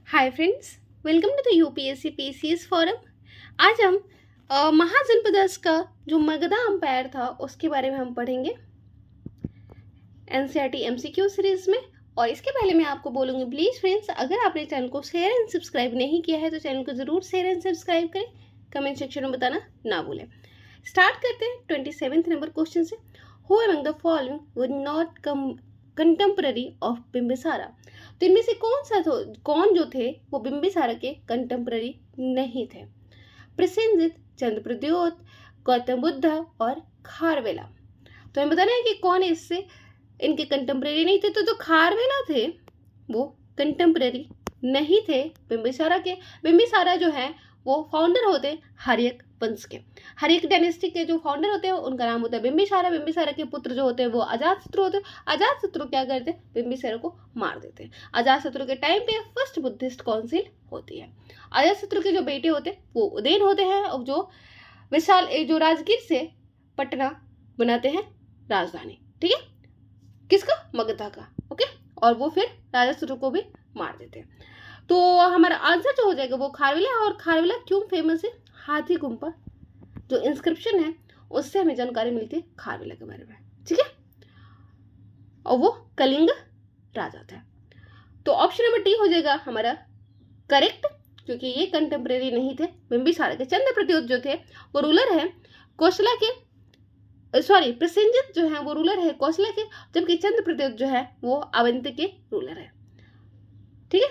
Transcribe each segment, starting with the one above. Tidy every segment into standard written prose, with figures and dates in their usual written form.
Hi friends, welcome to the UPSC PCS forum. आज हम महाजनपदस का जो मगधा अंपायर था उसके बारे में हम पढ़ेंगे एनसीईआरटी एमसीक्यू सीरीज में। और इसके पहले मैं आपको बोलूँगी, प्लीज़ फ्रेंड्स, अगर आपने चैनल को शेयर एंड सब्सक्राइब नहीं किया है तो चैनल को ज़रूर शेयर एंड सब्सक्राइब करें। कमेंट सेक्शन में बताना ना भूलें। स्टार्ट करते हैं 27 नंबर क्वेश्चन से। Who among the following would not contemporary of Bimbisara. तो इनमें से कौन जो थे वो बिंबिसारा के कंटेम्पररी नहीं थे? प्रसेनजित, चंद्रप्रद्योत, गौतम बुद्ध और खारवेला। तो हमें बताना है कि कौन इससे इनके कंटेम्पररी नहीं थे। तो जो खारवेला थे वो कंटेम्पररी नहीं थे बिंबिसारा के। बिंबिसारा जो है वो फाउंडर होते हर्यक वंश के। हर्यक डायनेस्टी के जो फाउंडर होते हैं उनका नाम होता है बिंबिसारा। बिंबिसारा के पुत्र जो होते हैं वो अजातशत्रु होते हैं। अजातशत्रु क्या करते हैं? बिंबिसारा को मार देते हैं। अजातशत्रु के टाइम पे फर्स्ट बुद्धिस्ट काउंसिल होती है। अजातशत्रु के जो बेटे होते हैं वो उदयन होते हैं और जो विशाल जो राजगीर से पटना बनाते हैं राजधानी। ठीक है, किसका? मगधा का। ओके, और वो फिर अजातशत्रु को भी मार देते हैं। तो हमारा आंसर जो हो जाएगा वो खारवेला। और खारवेला क्यों फेमस है? हाथी गुम्पा जो इंस्क्रिप्शन है उससे हमें जानकारी मिलती है खारवेला के बारे में। ठीक है, और वो कलिंग राजा था। तो ऑप्शन नंबर डी हो जाएगा हमारा करेक्ट, क्योंकि ये कंटेम्परेरी नहीं थे बिंबिसारा के। चंद्रप्रद्योत जो थे वो रूलर है कौशला के, प्रसेनजित जो है वो रूलर है कौशला के, जबकि चंद्रप्रद्योत जो है वो अवंती के रूलर है। ठीक है,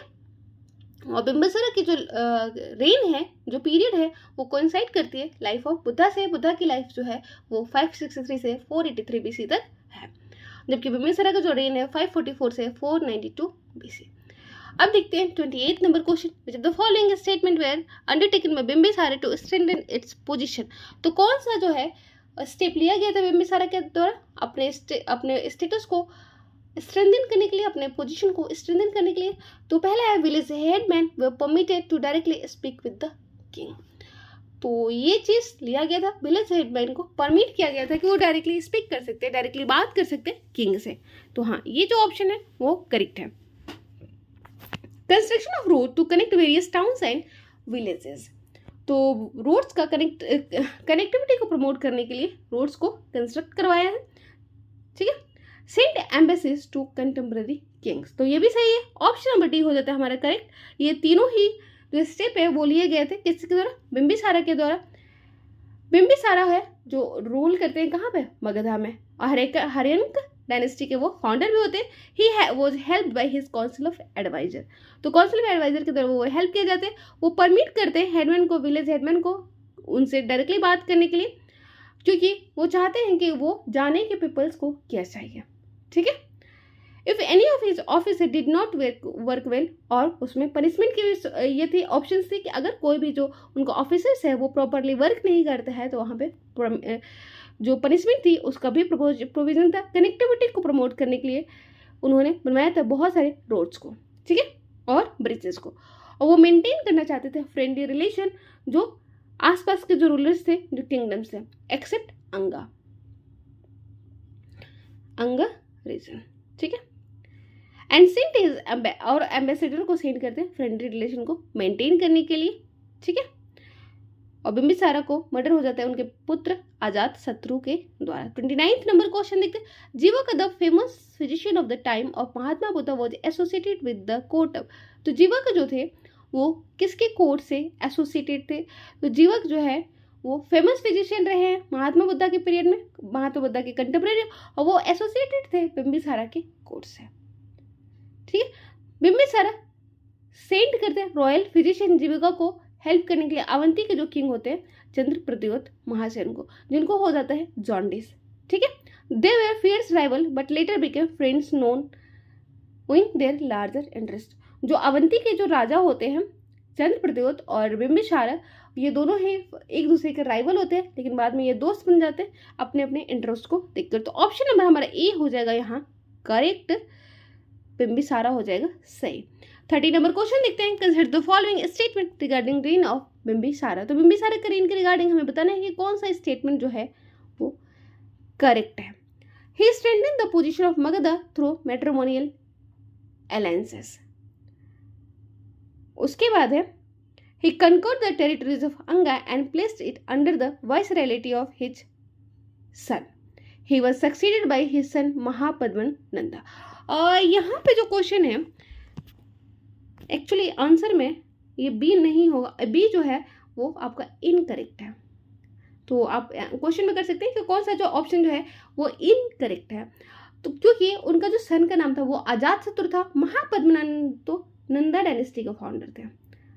और बिंबिसारा की जो रेन है, जो पीरियड है, वो कोइंसाइड करती है लाइफ ऑफ बुद्धा से। बुद्धा की लाइफ जो है वो 563 से 483 बीसी तक है, जबकि बिंबिसारा का जो रेन है 544 से 492 बीसी। अब देखते हैं 28 number question. Which of the following statement were undertaken by Bimbisara to strengthen its position. तो कौन सा जो है स्टेप लिया गया था बिंबिसारा के द्वारा अपने स्टेटस को स्ट्रेंथन करने के लिए, अपने पोजीशन को स्ट्रेंथन करने के लिए? तो पहला है village headman were permitted to directly speak with the king. तो ये चीज लिया गया था, विलेज हेडमैन को परमिट किया गया था कि वो डायरेक्टली स्पीक कर सकते हैं, डायरेक्टली बात कर सकते हैं किंग से। तो हाँ, ये जो ऑप्शन है वो करेक्ट है। Construction of road to connect various towns and villages. तो रोड्स का कनेक्टिविटी को प्रमोट करने के लिए रोड्स को कंस्ट्रक्ट करवाया है। ठीक है, sent embassies to contemporary kings. तो ये भी सही है, ऑप्शन नंबर डी हो जाता है हमारा करेक्ट। ये तीनों ही जो स्टेप है वो लिए गए थे किसके द्वारा? बिंबिसारा के द्वारा। बिंबिसारा है जो रूल करते हैं कहाँ पे? मगधा में। और हर्यक डायनेस्टी के वो फाउंडर भी होते हैं। He was helped by his council of adviser. तो काउंसिल ऑफ एडवाइजर के द्वारा वो हेल्प किए जाते हैं। वो परमिट करते हैं हेडमैन को, विलेज हेडमैन को, उनसे डायरेक्टली बात करने के लिए, क्योंकि वो चाहते हैं कि वो जाने के पीपल्स को क्या चाहिए। ठीक है, if any of his officer did not work well, और उसमें पनिशमेंट की ये थी, ऑप्शन थी कि अगर कोई भी जो उनका ऑफिसर्स है वो प्रॉपरली वर्क नहीं करता है तो वहाँ पे जो पनिशमेंट थी उसका भी प्रोविजन था। कनेक्टिविटी को प्रमोट करने के लिए उन्होंने बनवाया था बहुत सारे रोड्स को, ठीक है, और ब्रिजेस को। और वो मेंटेन करना चाहते थे फ्रेंडली रिलेशन जो आसपास के जो रूलर्स थे, जो किंगडम्स थे, एक्सेप्ट अंगा रीजन। ठीक है, एंड सेंट इज और एम्बेसडर को सेंड करते हैं फ्रेंडली रिलेशन को मेंटेन करने के लिए। ठीक है, और बिंबिसारा को मर्डर हो जाता है उनके पुत्र अजातशत्रु के द्वारा। 29 नंबर क्वेश्चन देखते हैं। जीवक the famous physician of the time of Mahatma Buddha was associated with the court. तो जीवक जो थे वो किसके कोर्ट से एसोसिएटेड थे? तो जीवक जो है वो फेमस फिजिशियन रहे हैं महात्मा बुद्धा के पीरियड में, महात्मा बुद्धा के कंटेम्परेरी, और वो एसोसिएटेड थे बिंबिसारा के कोर्ट से। ठीक है, बिंबिसारा सेंड करते हैं रॉयल फिजिशियन जीविका को हेल्प करने के लिए अवंती के जो किंग होते हैं चंद्रप्रद्योत महासेन को, जिनको हो जाता है जॉन्डिस। ठीक है, they were fierce rival but later became friends known win their larger interest. जो अवंती के जो राजा होते हैं चंद्रप्रद्योत और बिंबिसारा, ये दोनों ही एक दूसरे के राइवल होते हैं, लेकिन बाद में ये दोस्त बन जाते हैं अपने अपने इंटरेस्ट को देखकर। तो ऑप्शन नंबर हमारा ए हो जाएगा यहाँ करेक्ट, बिंबिसारा हो जाएगा सही। 30 नंबर क्वेश्चन देखते हैं। Consider the following statement regarding reign of Bimbisara. तो बिंबिसारा का रेन के रिगार्डिंग हमें बताना है कि कौन सा स्टेटमेंट जो है वो करेक्ट है। He strengthened the position of Magadha through matrimonial alliances. उसके बाद है he conquered the territories of Anga and placed it under the viceroyalty of his son. He was succeeded by his son महापद्मन Nanda. और यहाँ पे जो क्वेश्चन है actually answer में ये बी नहीं होगा, बी जो है वो आपका इनकरेक्ट है. तो आप क्वेश्चन में कर सकते हैं कि कौन सा जो ऑप्शन जो है वो इनकरेक्ट है. तो क्योंकि उनका जो सन का नाम था वो अजातशत्रु था, महापद्मनंद तो नंदा डायनेस्टी के फाउंडर थे.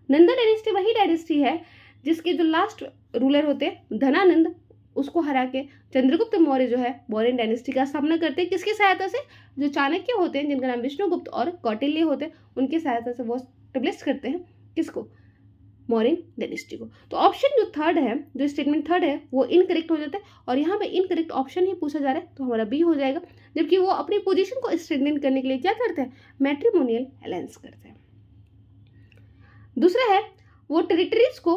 नंदा डायनेस्टी वही डायनेस्टी है जिसके जो लास्ट रूलर होते हैं धनानंद, उसको हरा के चंद्रगुप्त मौर्य जो है मौर्यन डायनेस्टी का सामना करते हैं. किसकी सहायता से? जो चाणक्य होते हैं जिनका नाम विष्णुगुप्त और कौटिल्य होते हैं, उनकी सहायता से वो स्टेब्लिश करते हैं किसको? मौर्यन डायनेस्टी को. तो ऑप्शन जो थर्ड है, जो स्टेटमेंट थर्ड है वो इनकरेक्ट हो जाता है और यहाँ पे इनकरेक्ट ऑप्शन ही पूछा जा रहा है तो हमारा बी हो जाएगा. जबकि वो अपनी पोजीशन को स्ट्रेंथन करने के लिए क्या करते हैं? मैट्रिमोनियल अलायंस करते हैं. दूसरा है वो टेरिटरीज को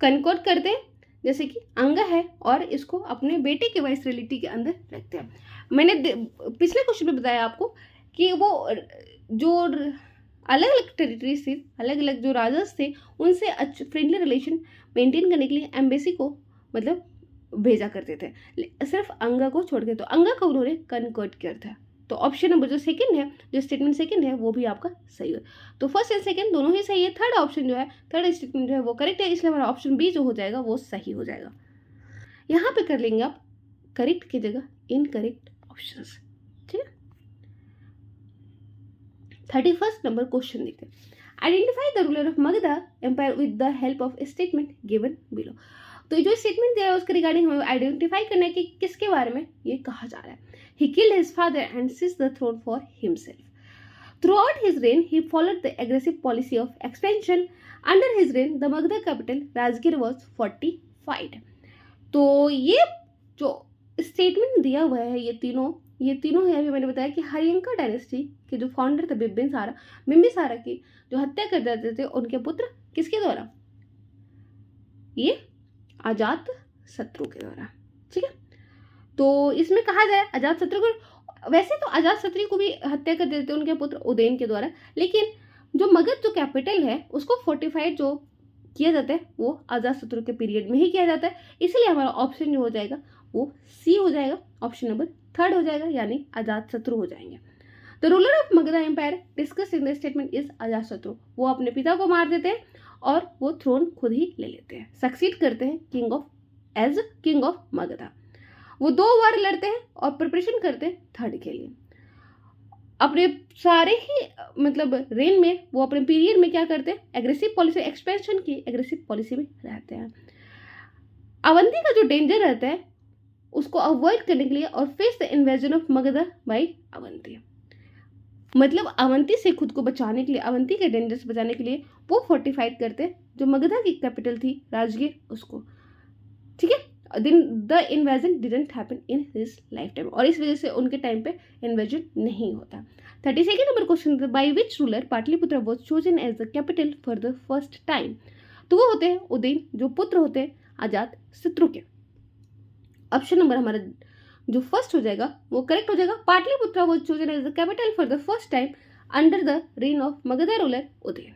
कनकोड करते हैं, जैसे कि अंगा है और इसको अपने बेटे के वाइसरॉयल्टी के अंदर रखते हैं. मैंने पिछले क्वेश्चन में बताया आपको कि वो जो अलग अलग टेरिटरीज थी, अलग अलग जो राजास थे, उनसे फ्रेंडली रिलेशन मेंटेन करने के लिए एम्बेसी को मतलब भेजा करते थे, सिर्फ अंगा को छोड़ के. तो अंगा को उन्होंने कनकोड किया था. तो ऑप्शन नंबर जो सेकंड है, जो स्टेटमेंट सेकंड है वो भी आपका सही है. तो फर्स्ट एंड सेकंड दोनों ही सही है. थर्ड ऑप्शन जो है, थर्ड स्टेटमेंट जो है वो करेक्ट है, इसलिए हमारा ऑप्शन बी जो हो जाएगा वो सही हो जाएगा. यहाँ पे कर लेंगे आप करेक्ट की जगह इनकरेक्ट ऑप्शंस. ठीक है. 31st नंबर क्वेश्चन देखते हैं. Identify the ruler of Magadha empire with the help of statement given below. तो जो स्टेटमेंट दिया है उसके रिगार्डिंग हमें आइडेंटिफाई करना है कि किसके बारे में ये कहा जा रहा है. He killed his father and seized the throne for himself. Throughout his reign, he followed the aggressive policy of expansion. Under his reign, the Magadha capital Rajgir was fortified. तो ये जो स्टेटमेंट दिया हुआ है ये तीनों है. अभी मैंने बताया कि हरियंका डायनेस्टी के जो फाउंडर थे बिम्बिसारा की जो हत्या कर देते थे उनके पुत्र किसके द्वारा? ये अजातशत्रु के द्वारा. ठीक है. तो इसमें कहा जाए अजातशत्रु को, वैसे तो अजातशत्रु को भी हत्या कर देते उनके पुत्र उदयन के द्वारा, लेकिन जो मगध जो कैपिटल है उसको फोर्टिफाइड जो किया जाता है वो अजातशत्रु के पीरियड में ही किया जाता है. इसलिए हमारा ऑप्शन जो हो जाएगा वो सी हो जाएगा, ऑप्शन नंबर थर्ड हो जाएगा, यानी अजातशत्रु हो जाएंगे. The ruler of Magadha empire discuss in the statement is Ajatashatru. वो अपने पिता को मार देते हैं और वो थ्रोन खुद ही ले लेते हैं, सक्सीड करते हैं किंग ऑफ मगधा. वो 2 बार लड़ते हैं और प्रिपरेशन करते हैं थर्ड के लिए. अपने सारे ही मतलब रेन में वो अपने पीरियड में क्या करते हैं? एग्रेसिव पॉलिसी, एक्सपेंशन की एग्रेसिव पॉलिसी में रहते हैं. अवंती का जो डेंजर रहता है उसको अवॉइड करने के लिए और face the invasion of Magadha by Avanti. मतलब अवंती से खुद को बचाने के लिए, अवंती के डेंजर से बचाने के लिए वो फोर्टिफाइड करते हैं जो मगधा की कैपिटल थी राजगीर उसको. ठीक है. The invasion didn't happen in his life time और इस वजह से उनके टाइम पे इन्वेजन नहीं होता. 32nd number question, by which ruler Pataliputra was chosen as the capital for the first time. तो वो होते हैं उदयन, जो पुत्र होते हैं अजातशत्रु के. ऑप्शन नंबर हमारा जो फर्स्ट हो जाएगा वो करेक्ट हो जाएगा. Pataliputra was chosen as the capital for the first time under the reign of Magadha ruler Udayan.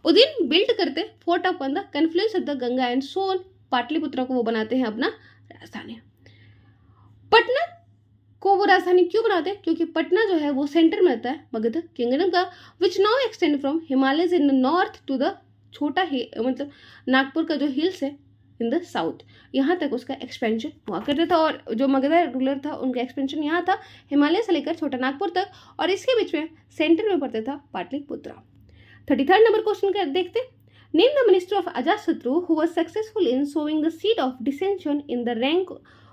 Udayan build करते fort upon the confluence of the Ganga and Son. Pataliputra को वो बनाते हैं अपना राजधानी. पटना को वो राजधानी क्यों बनाते हैं? क्योंकि पटना जो है वो सेंटर में रहता है मगध किंगडम का, which now extend from Himalayas in the north to the Chhota मतलब नागपुर का जो हिल्स है इन द साउथ, यहाँ तक उसका एक्सपेंशन हुआ करता था. और जो मगध रूलर था उनका एक्सपेंशन यहाँ था हिमालय से लेकर छोटा नागपुर तक, और इसके बीच में सेंटर में पड़ता था पाटलिपुत्र. 33rd नंबर क्वेश्चन का देखते. Name the minister of Ajatashatru who was successful in sowing the seed of dissension in the rank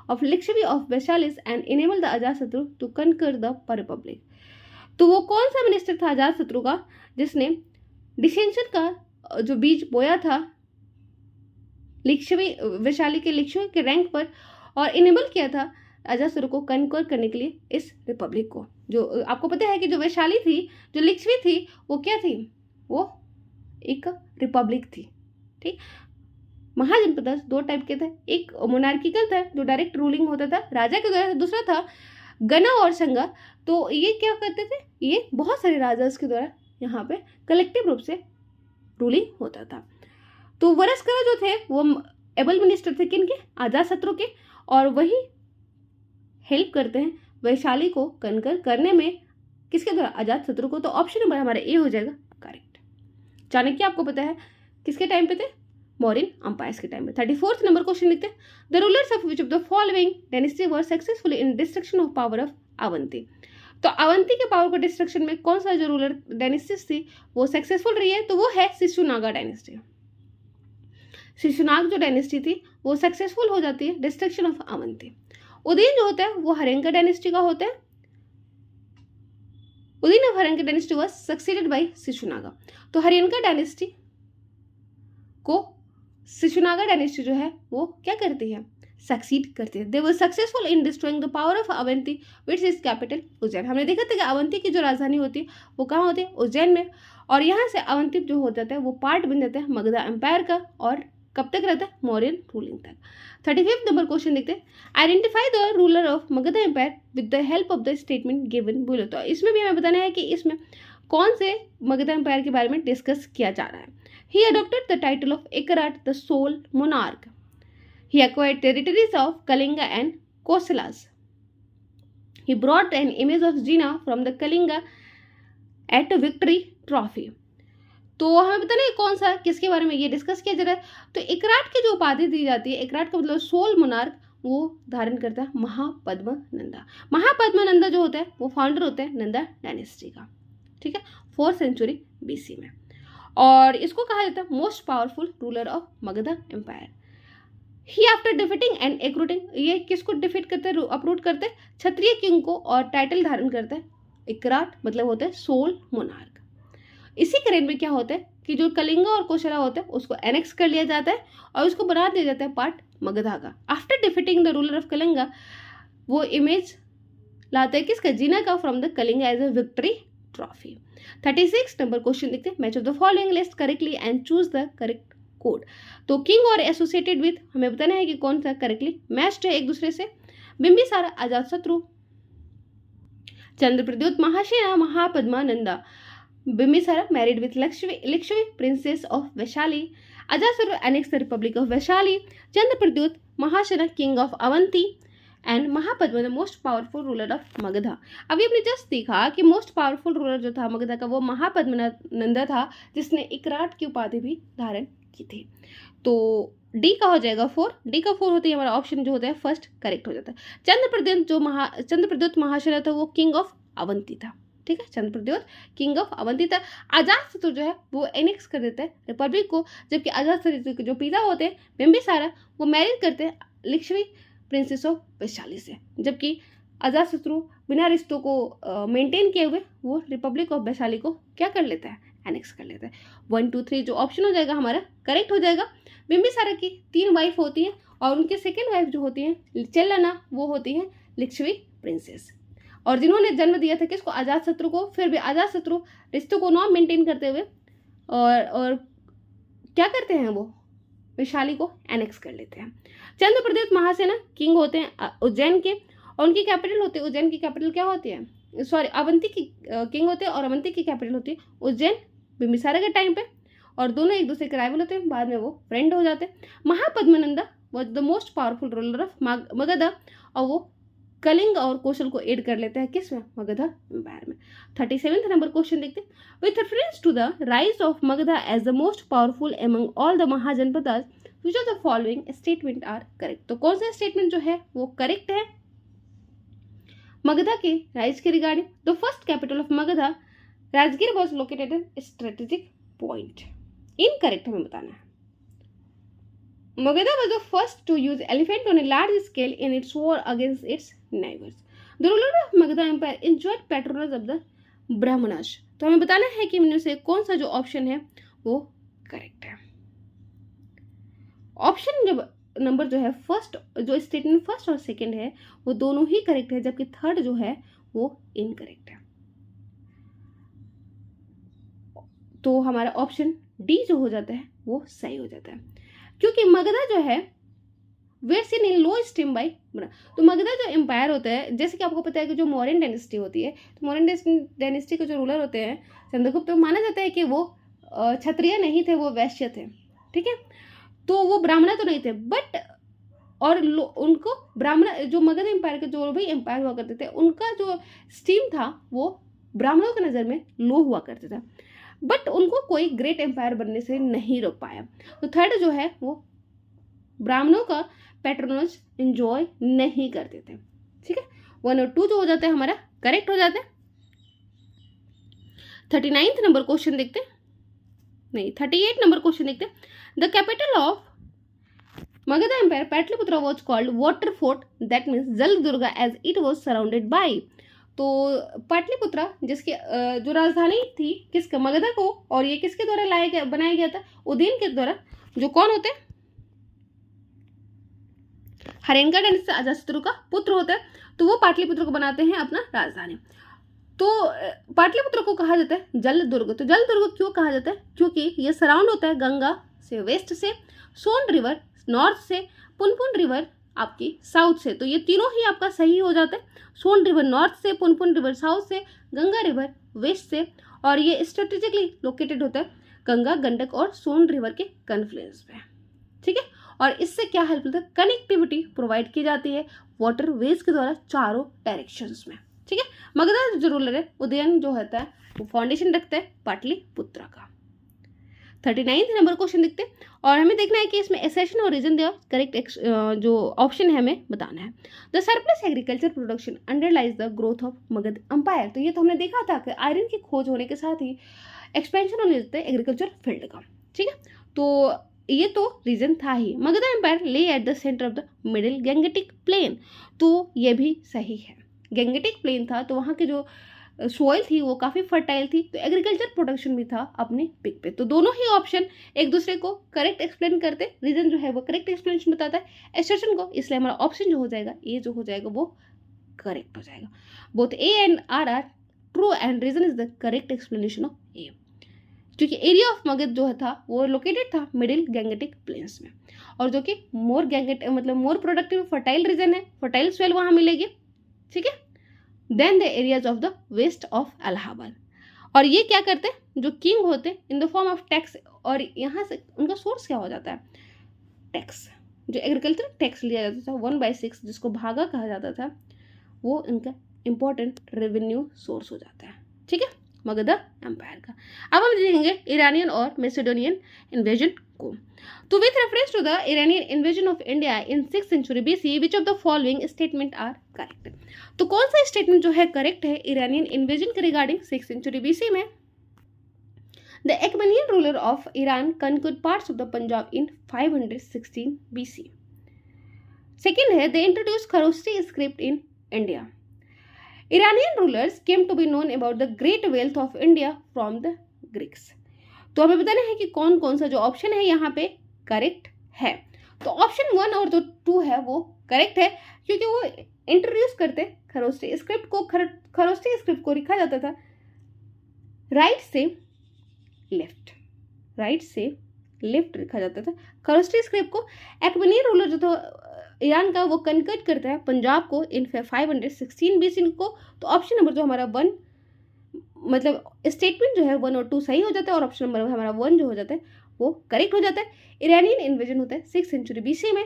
of Lichavi of Vaishalis and enabled the Ajatashatru to conquer the republic. तो वो कौन सा minister था अजातशत्रु का जिसने डिसेंशन का जो बीज बोया था वैशाली के रैंक पर और इनेबल किया था अजातशत्रु को कनकर करने के लिए इस रिपब्लिक को. जो आपको पता है कि जो वैशाली थी, जो लिच्छवी थी, वो क्या थी? वो एक रिपब्लिक थी. ठीक. महाजनपद 2 टाइप के थे. एक मोनार्किकल था जो डायरेक्ट रूलिंग होता था राजा के द्वारा, दूसरा था गना और संगा. तो ये क्या करते थे? ये बहुत सारे राजास के द्वारा यहाँ पे कलेक्टिव रूप से रूलिंग होता था। तो वरस्कर जो थे वो एबल मिनिस्टर थे किनके, अजातशत्रु के, और वही हेल्प करते हैं वैशाली को कनकर करने में, किसके द्वारा, अजातशत्रु को। तो ऑप्शन नंबर हमारा ए हो जाएगा करेक्ट। चाणक्य आपको पता है किसके टाइम पे थे, मौर्यन अंपायर्स के टाइम पे। 34th नंबर क्वेश्चन लिखते हैं, the rulers of which of the following dynasty were successful in destruction of power of Avanti. तो अवंती के पावर को डिस्ट्रक्शन में कौन सा जो रूलर डायनेस्टीज थी वो सक्सेसफुल रही है, तो वो है शिशुनागा डायनेस्टी। शिशुनाग जो डायनेस्टी थी वो सक्सेसफुल हो जाती है डिस्ट्रक्शन ऑफ अवंती। उदयन जो होता है वो हर्यंका डायनेस्टी का होता है। Udayan of Haryanka dynasty was succeeded by Shishunaga. तो हर्यंका डायनेस्टी को शिशुनागा डायनेस्टी जो है वो क्या करती है, सक्सीड करती है। They were successful in destroying the power of Avanti which is capital Ujjain. हमने देखा था कि अवंती की जो राजधानी होती है वो कहाँ होती है, उज्जैन में। और यहाँ से अवंती जो हो जाता है वो पार्ट बन जाता है मगधा एम्पायर का, और कब तक रहता है, मौर्यन रूलिंग तक। 35th नंबर क्वेश्चन देखते हैं, identify the ruler of Magadha empire with the help of the statement given below. तो इसमें भी हमें बताना है कि इसमें कौन से मगधा एम्पायर के बारे में डिस्कस किया जा रहा है। He adopted the title of Ekrat the sole monarch. He acquired territories of Kalinga and Kosalas. He brought an image of Jina from the Kalinga at a victory trophy. तो हमें पता नहीं कौन सा किसके बारे में ये डिस्कस किया जा रहा है। तो एकराट की जो उपाधि दी जाती है, एकराट का मतलब सोल मोनार्क, वो धारण करता है महापद्मनंदा। महापद्मनंदा जो होता है वो फाउंडर होते हैं नंदा डायनेस्टी का, ठीक है, 4th सेंचुरी BC में। और इसको कहा जाता है most powerful ruler of Magadha empire. He after defeating and uprooting, ये किसको डिफीट करते हैं, अपरूट करते हैं, क्षत्रिय किंग को, और टाइटल धारण करते हैं एकराट, मतलब होता है सोल मोनार्क। इसी करेन में क्या होता है कि जो कलिंगा और कोशला होता है उसको एनेक्स कर लिया जाता है और उसको बना दिया जाता है पार्ट मगधा का। After defeating the ruler of Kalinga, वो इमेज लाते हैं किसका, जीना का, from the Kalinga as a victory trophy. 36 number question देखते हैं, match of the following list correctly and choose the correct code. तो किंग और एसोसिएटेड विथ, हमें बताना है कि कौन सा करेक्टली मैच्ड है एक दूसरे से। Bimbisara, Ajatashatru, Chandrapradyot, Mahasena, Mahapadmananda. Bimbisara married with Lichchhavi princess of Vaishali. Ajatashatru annex the republic of Vaishali. Chandrapradyot Mahasena king of Avanti and Mahapadma the most powerful ruler of Magadha. अभी हमने जस्ट देखा कि मोस्ट पावरफुल रूलर जो था मगधा का वो महापद्मनंदा था, जिसने एकराट की उपाधि भी धारण की थी। तो डी का हो जाएगा 4। डी का 4 होते ही हमारा ऑप्शन जो होता है फर्स्ट करेक्ट हो जाता है। चंद्रप्रद्योत महाशय था वो किंग ऑफ अवंती था, ठीक है, चंद्रप्रद्योत किंग ऑफ अवंती था। अजातशत्रु जो है वो एनेक्स कर देता है रिपब्लिक को, जबकि अजातशत्रु के जो पिता होते हैं बिंबिसारा, वो मैरिज करते हैं लिच्छवी प्रिंसेस ऑफ वैशाली से, जबकि अजातशत्रु बिना रिश्तों को मेंटेन किए हुए वो रिपब्लिक ऑफ वैशाली को क्या कर लेता है, एनेक्स कर लेता है। 1 2 3 जो ऑप्शन हो जाएगा हमारा करेक्ट हो जाएगा। बिंबिसारा की 3 वाइफ होती हैं और उनके सेकेंड वाइफ जो होती हैं चेल्लना, वो होती हैं लिच्छवी प्रिंसेस, और जिन्होंने जन्म दिया था किसको, अजातशत्रु को। फिर भी अजातशत्रु रिश्तों को नॉन मेंटेन करते हुए और क्या करते हैं, वो वैशाली को एनेक्स कर लेते हैं। चंद्रप्रद्योत महासेना किंग होते हैं उज्जैन के, और उनकी कैपिटल होती है, उज्जैन की कैपिटल क्या होती है, सॉरी अवंती की किंग होते हैं, और अवंती की कैपिटल होती है उज्जैन बिंबिसारा के टाइम पे, और दोनों एक दूसरे के राइवल होते हैं, बाद में वो फ्रेंड हो जाते हैं। Mahapadmananda was the most powerful ruler of Magadha, और वो कलिंग और कौशल को एड कर लेते हैं किसमें, मगधा एम्पायर में। 37th नंबर क्वेश्चन देखते हैं, with reference to the rise of Magadha as the most powerful among all the Mahajanapadas, which of the following statement are correct. तो कौन सा स्टेटमेंट जो है वो करेक्ट है मगधा के राइज के regarding. The first capital of Magadha Rajgir was located at strategic point. Incorrect हमें बताना है। Magadha was the first to use elephant on a large scale in its war against its neighbors. The ruler of Magadha Empire enjoyed patronage of the Brahmanas. तो हमें बताना है कि इनमें से कौन सा जो ऑप्शन है वो करेक्ट है। ऑप्शन जब नंबर जो है फर्स्ट, जो स्टेटमेंट फर्स्ट और सेकंड है वो दोनों ही करेक्ट है, जबकि थर्ड जो है वो इनकरेक्ट है। तो हमारा ऑप्शन डी जो हो जाता है वो सही हो जाता है, क्योंकि मगधा जो है were seen in low esteem by. तो मगधा जो एम्पायर होता है, जैसे कि आपको पता है कि जो मौर्यन डायनेस्टी होती है, तो मौर्यन डायनेस्टी के जो रूलर होते हैं चंद्रगुप्त, तो माना जाता है कि वो क्षत्रिय नहीं थे, वो वैश्य थे, ठीक है। तो वो ब्राह्मण तो नहीं थे, बट और उनको ब्राह्मण जो मगध एम्पायर के जो भी एम्पायर हुआ करते थे उनका जो स्टीम था वो ब्राह्मणों की नज़र में लो हुआ करता था, बट उनको कोई ग्रेट एम्पायर बनने से नहीं रोक पाया। तो थर्ड जो है वो ब्राह्मणों का पैट्रोनज एंजॉय नहीं करते थे, ठीक है। 1 और 2 जो हो जाता है हमारा करेक्ट हो जाता है। 39 नंबर क्वेश्चन देखते हैं, नहीं 38 नंबर क्वेश्चन देखते हैं। The capital of Magadha Empire, Patliputra was called water fort, that means जल Durga, as it was surrounded by। तो पाटलिपुत्रा जिसकी जो राजधानी थी किसका, मगधा को, और ये किसके द्वारा बनाया गया था, उदयन के द्वारा, जो कौन होते हैं, हरेनगढ़ एंड अजातशत्रु का पुत्र होता है। तो वो पाटलिपुत्र को बनाते हैं अपना राजधानी। तो पाटलिपुत्र को कहा जाता है जल दुर्ग। तो जल दुर्ग क्यों कहा जाता है, क्योंकि ये सराउंड होता है गंगा से वेस्ट से, सोन रिवर नॉर्थ से, पुनपुन रिवर आपकी साउथ से। तो ये तीनों ही आपका सही हो जाता है, सोन रिवर नॉर्थ से, पुनपुन रिवर साउथ से, गंगा रिवर वेस्ट से। और ये स्ट्रेटेजिकली लोकेटेड होता है गंगा, गंडक और सोन रिवर के कन्फ्लुएंस में, ठीक है। और इससे क्या हेल्प होता है, कनेक्टिविटी प्रोवाइड की जाती है वाटर वेज के द्वारा चारों डायरेक्शंस में, ठीक है। मगधा जो रूलर है उदयन जो होता है वो फाउंडेशन रखता है पाटलिपुत्रा का। 39 नंबर क्वेश्चन देखते हैं, और हमें देखना है कि इसमें एसेशन और रीजन दिया, करेक्ट जो ऑप्शन है हमें बताना है। The surplus agriculture production underlies the growth of Magadha empire. तो ये तो हमने देखा था कि आयरन की खोज होने के साथ ही एक्सपेंशन होने लगता है एग्रीकल्चर फील्ड का, ठीक है। तो ये तो रीजन था ही। Magadha empire lay at the centre of the middle Gangetic plain. तो ये भी सही है, गैंगेटिक प्लेन था तो वहाँ के जो सोइल थी वो काफ़ी फर्टाइल थी, तो एग्रीकल्चर प्रोडक्शन भी था अपने पिक पे। तो दोनों ही ऑप्शन एक दूसरे को करेक्ट एक्सप्लेन करते, रीजन जो है वो करेक्ट एक्सप्लेनेशन बताता है एसेशन को, इसलिए हमारा ऑप्शन जो हो जाएगा ए जो हो जाएगा वो करेक्ट हो जाएगा। Both A and R true and reason is the correct explanation of A, क्योंकि एरिया ऑफ मगध जो था वो लोकेटेड था मिडिल गैंगेटिक प्लेन्स में, और जो कि मोर गैंगेटिक मतलब मोर प्रोडक्टिव फर्टाइल रीजन है, फर्टाइल सोइल वहाँ मिलेगी, ठीक है, then the areas of the west of Allahabad. और ये क्या करते हैं, जो किंग होते हैं in the form of tax, और यहाँ से उनका सोर्स क्या हो जाता है, टैक्स, जो एग्रीकल्चर टैक्स लिया जाता था 1/6 जिसको भागा कहा जाता था, वो इनका इंपॉर्टेंट रेवेन्यू सोर्स हो जाता है, ठीक है, मगधा एम्पायर का। अब हम देखेंगे ईरानियन और मैसेडोनियन इन्वेजन को। तो with reference to the Iranian invasion of India in 6th century BC, which of the following statement are correct. तो कौन सा स्टेटमेंट जो है करेक्ट है इरानियन इन्वेजन के रिगार्डिंग 6th century BC में। The Achaemenian ruler of Iran conquered parts of the Punjab in 516 BC। Second है they introduced Kharosthi script in India। Iranian rulers came to be known about the great wealth of India from the Greeks। तो हमें बताना है कि कौन कौन सा जो ऑप्शन है यहाँ पे करेक्ट है। तो ऑप्शन 1 और जो 2 है वो करेक्ट है, क्योंकि वो इंट्रोड्यूस करते खरोस्टी स्क्रिप्ट को। खरोस्टी स्क्रिप्ट को लिखा जाता था राइट से लेफ्ट लिखा जाता था। खरोस्टी स्क्रिप्ट को एक्मेनियन रूलर जो था ईरान का वो कन्वर्ट करता है पंजाब को इन 516 BC को। तो ऑप्शन नंबर जो हमारा 1 मतलब स्टेटमेंट जो है 1 और 2 सही हो जाता है, और ऑप्शन नंबर हमारा 1 जो हो जाता है वो करेक्ट हो जाता है। इरानियन इन्वेजन होता है 6th century BC में।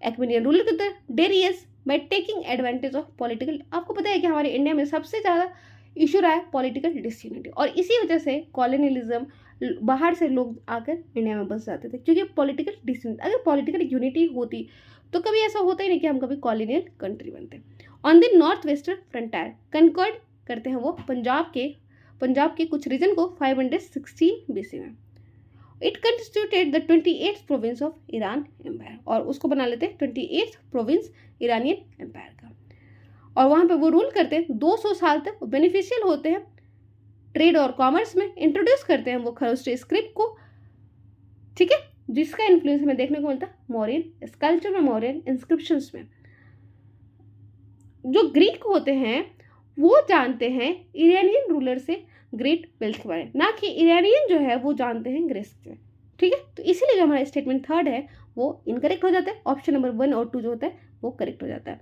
एक्मेनियन रूलर करता है Darius by taking advantage of political. आपको पता है कि हमारे इंडिया में सबसे ज़्यादा इशू रहा है पॉलिटिकल डिसयूनिटी, और इसी वजह से कॉलोनियलिज्म, बाहर से लोग आकर इंडिया में बस जाते थे, क्योंकि पॉलिटिकल डिसयूनिटी, अगर पॉलिटिकल यूनिटी होती तो कभी ऐसा होता ही नहीं कि हम कभी कॉलोनियल कंट्री बनते। On the north western frontier conquered करते हैं वो पंजाब के कुछ रीजन को 516 BC में। It constituted the 28th province of Iran empire, और उसको बना लेते हैं 28th प्रोविंस ईरानियन एम्पायर का। और वहाँ पे वो रूल करते हैं 200 साल तक, बेनिफिशियल होते हैं ट्रेड और कॉमर्स में। इंट्रोड्यूस करते हैं वो खरोस्टी स्क्रिप्ट को, ठीक है, जिसका इन्फ्लुएंस हमें देखने को मिलता है मौर्यन स्कल्पचर में, मौर्यन इंस्क्रिप्शंस में। जो ग्रीक होते हैं वो जानते हैं ईरानियन रूलर से ग्रेट वेल्थ के बारे में, ना कि ईरानियन जो है वो जानते हैं ग्रीस से, ठीक है। तो इसीलिए जो हमारा स्टेटमेंट 3rd है वो इनकरेक्ट हो जाता है। ऑप्शन नंबर 1 और 2 जो होता है वो करेक्ट हो जाता है।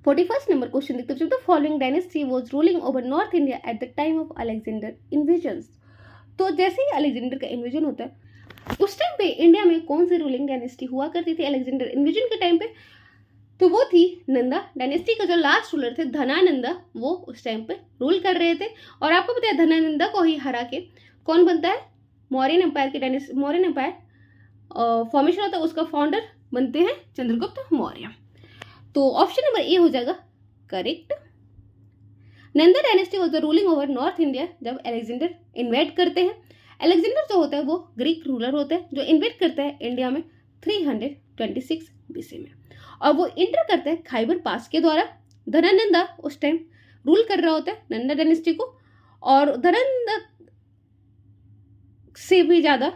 41st नंबर क्वेश्चन देखते हैं, the following dynasty was ruling over north India at the time of Alexander invasions. तो जैसे ही अलेक्जेंडर का इन्वेजन होता है, उस टाइम पे इंडिया में कौन सी रूलिंग डायनेस्टी हुआ करती थी अलेक्जेंडर इन्वेजन के टाइम पे? तो वो थी नंदा डायनेस्टी का जो लास्ट रूलर थे धनानंदा, वो उस टाइम पे रूल कर रहे थे। और आपको पता है धनानंदा को ही हरा के कौन बनता है, मौर्यन एम्पायर की डायनेस्टी, मौर्यन एम्पायर फॉर्मेशन होता है, उसका फाउंडर बनते हैं चंद्रगुप्त मौर्य। तो ऑप्शन नंबर ए हो जाएगा correct. Nanda dynasty was the ruling over north India जब अलेक्जेंडर इन्वेड करते हैं। अलेक्जेंडर जो होता है वो ग्रीक रूलर होता है जो इन्वेड करता है इंडिया में 326 बीसी में, और वो इंटर करता है खाइबर पास के द्वारा। धनानंदा उस टाइम रूल कर रहा होता है नंदा डायनेस्टी को, और धनानंदा से भी ज्यादा,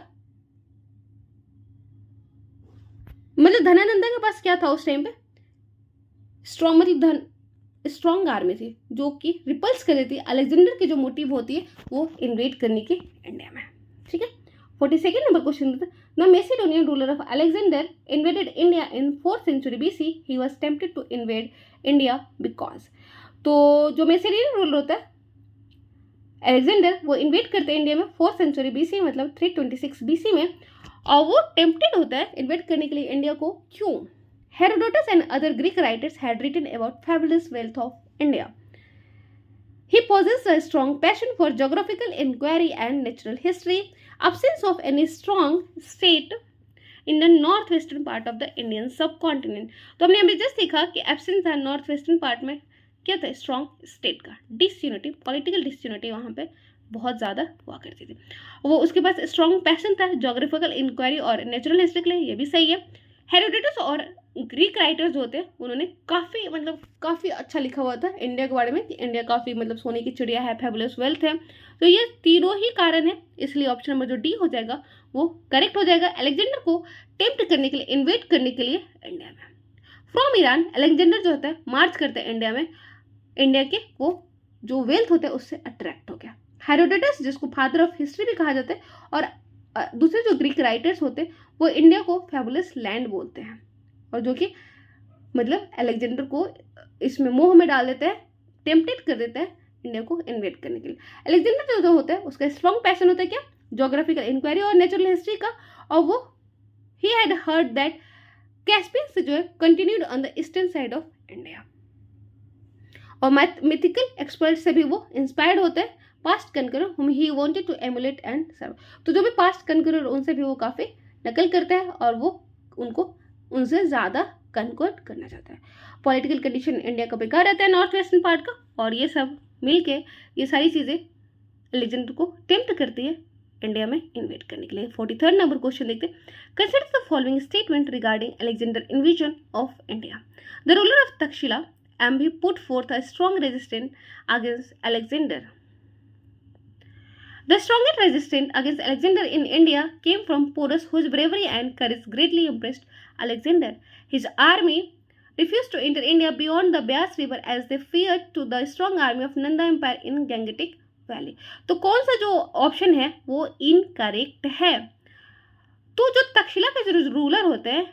मतलब धनानंदा के पास क्या था उस टाइम पे, स्ट्रॉन्ग, मतलब स्ट्रॉन्ग आर्मी थी जो कि रिपल्स कर देती है अलेक्जेंडर की जो मोटिव होती है वो इन्वेड करने की इंडिया में। ठीक है, 42 नंबर क्वेश्चन देते हैं। The Macedonian ruler of Alexander invaded India in 4th century BC. He was tempted to invade India because. तो जो मैसिडोनियन रूलर होता है अलेक्जेंडर, वो इन्वेड करते हैं इंडिया में 4th century BC, मतलब 326 BC में, और वो टेम्प्टेड होता है इन्वेड करने के लिए इंडिया को। क्यों? Herodotus and other Greek writers had written about fabulous wealth of India. He possessed a strong passion for geographical inquiry and natural history. Absence of any strong state in the northwestern part of the Indian subcontinent. तो हमने अभी just देखा कि absence था north western part में, क्या था, strong state का, डिसयूनिटी, पॉलिटिकल डिसयूनिटी वहाँ पे बहुत ज़्यादा हुआ करती थी। वो उसके पास स्ट्रॉन्ग पैशन था जोग्राफिकल इंक्वायरी और नेचुरल हिस्ट्री के लिए, ये भी सही है। हेरोडोटस और ग्रीक राइटर्स जो होते हैं उन्होंने काफ़ी अच्छा लिखा हुआ था इंडिया के बारे में कि इंडिया काफ़ी सोने की चिड़िया है, फैबुलस वेल्थ है। तो ये तीनों ही कारण है, इसलिए ऑप्शन नंबर जो डी हो जाएगा वो करेक्ट हो जाएगा। अलेक्जेंडर को टेम्प्ट करने के लिए, इन्वेड करने के लिए इंडिया में फ्रॉम ईरान अलेक्जेंडर जो होता है मार्च करते हैं इंडिया में, इंडिया के वो जो वेल्थ होता है उससे अट्रैक्ट हो गया। हेरोडोटस जिसको फादर ऑफ हिस्ट्री भी कहा जाता है, और दूसरे जो ग्रीक राइटर्स होते हैं वो इंडिया को फैबुलस लैंड बोलते हैं, और जो कि अलेक्जेंडर को इसमें मोह में डाल देता है, टेम्प्टेड कर देता है इंडिया को इन्वेड करने के लिए। अलेक्जेंडर जो होता है उसका स्ट्रॉन्ग पैशन होता है क्या, ज्योग्राफिकल इंक्वायरी और नेचुरल हिस्ट्री का, और वो he had heard that Caspian से जो है continued on the eastern side of India, और मिथिकल एक्सपर्ट से भी वो इंस्पायर्ड होता है, past कनकरर whom he wanted to emulate and serve। तो जो भी पास्ट कनकरर उनसे भी वो काफ़ी नकल करता है और वो उनको उनसे ज़्यादा कन्वर्ट करना चाहता है। पॉलिटिकल कंडीशन इंडिया का बेकार रहता है नॉर्थ वेस्टर्न पार्ट का, और ये सब मिलके ये सारी चीज़ें अलेक्जेंडर को टेम्प्ट करती है इंडिया में इन्वेड करने के लिए। 43rd नंबर क्वेश्चन देखते हैं। Consider the following statement regarding Alexander invasion of India. The ruler of Takshashila Ambi put forth a strong resistance against Alexander. The strongest resistance against Alexander in India came from Porus, whose bravery and courage greatly impressed Alexander. His army refused to enter India beyond the Beas River as they feared to the strong army of Nanda Empire in Gangetic Valley. तो कौन सा जो option है वो incorrect है। तो जो तक्षशिला के जो रूलर होते हैं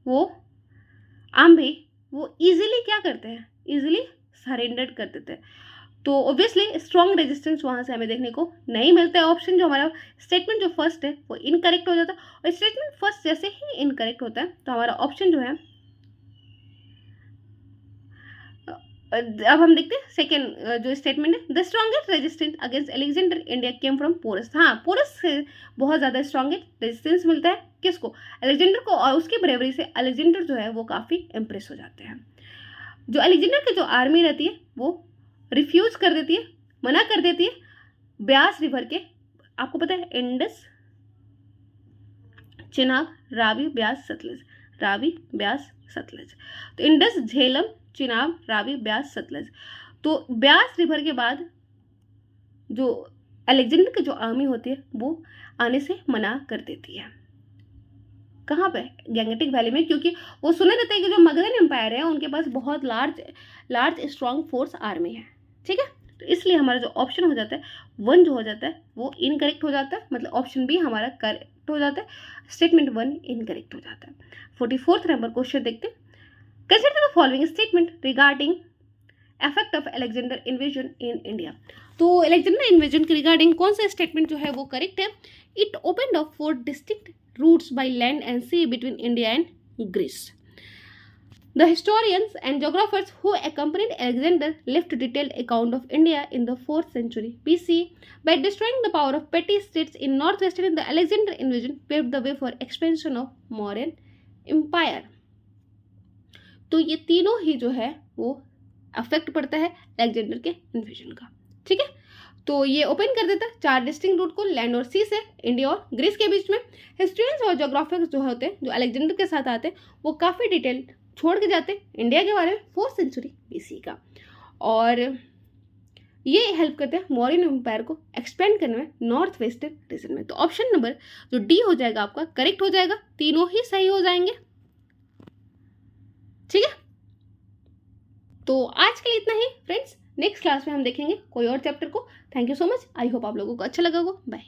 वो आम्बी, वो इजीली क्या करते हैं, इजीली सरेंडर कर देते हैं। तो ऑब्वियसली स्ट्रॉन्ग रेजिस्टेंस वहाँ से हमें देखने को नहीं मिलता है। ऑप्शन जो हमारा स्टेटमेंट जो फर्स्ट है वो इनकरेक्ट हो जाता है, और स्टेटमेंट फर्स्ट जैसे ही इनकरेक्ट होता है तो हमारा ऑप्शन जो है, अब हम देखते हैं सेकेंड जो स्टेटमेंट है, the strongest resistance against Alexander India came from Porus. हाँ, पोरस से बहुत ज़्यादा स्ट्रॉन्गेस्ट रेजिस्टेंस मिलता है किसको, अलेक्जेंडर को, और उसकी ब्रेवरी से अलेक्जेंडर जो है वो काफ़ी इम्प्रेस हो जाते हैं। जो अलेक्जेंडर की जो आर्मी रहती है वो रिफ्यूज कर देती है, मना कर देती है ब्यास रिवर के, आपको पता है इंडस, चिनाब, रावी, ब्यास, सतलज, रावी, ब्यास, सतलज। तो इंडस, झेलम, चिनाब, रावी, ब्यास, सतलज। तो ब्यास रिवर के बाद जो अलेक्जेंडर की जो आर्मी होती है वो आने से मना कर देती है। कहाँ पे, गैंगेटिक वैली में, क्योंकि वो सुना जाता है कि जो मगधन एम्पायर है उनके पास बहुत लार्ज स्ट्रॉन्ग फोर्स आर्मी है। ठीक है, तो इसलिए हमारा जो ऑप्शन हो जाता है 1 जो हो जाता है वो इनकरेक्ट हो जाता है, मतलब ऑप्शन बी हमारा करेक्ट हो जाता है, स्टेटमेंट 1 इनकरेक्ट हो जाता है। 44th नंबर क्वेश्चन देखते हैं। Consider the following statement regarding effect of Alexander invasion in India. तो अलेक्जेंडर इन्वेजन के रिगार्डिंग कौन सा स्टेटमेंट जो है वो करेक्ट है? It opened of 4 distinct routes by land and sea between India and Greece. The historians and geographers who accompanied Alexander left detailed account of India in the 4th century BC. By destroying the power of petty states in northwestern, the Alexander invasion paved the way for expansion of Mauryan Empire. तो ये तीनों ही जो है वो affect पड़ता है Alexander के invasion का। ठीक है, तो ये ओपन कर देता है 4 डिस्टिंक्ट रूट को लैंड और सी से, इंडिया और ग्रीस के बीच में। हिस्ट्रियंस और जोग्राफर्स जो होते हैं जो अलेक्जेंडर के साथ आते हैं वो काफ़ी डिटेल छोड़ के जाते हैं इंडिया के बारे में 4th सेंचुरी BC का, और ये हेल्प करते हैं मौर्यन एम्पायर को एक्सपेंड करने में नॉर्थ वेस्टर्न रीजन में। तो ऑप्शन नंबर जो डी हो जाएगा आपका करेक्ट हो जाएगा, तीनों ही सही हो जाएंगे। ठीक है, तो आज के लिए इतना ही फ्रेंड्स, नेक्स्ट क्लास में हम देखेंगे कोई और चैप्टर को। Thank you so much, I hope आप लोगों को अच्छा लगा होगा। बाय।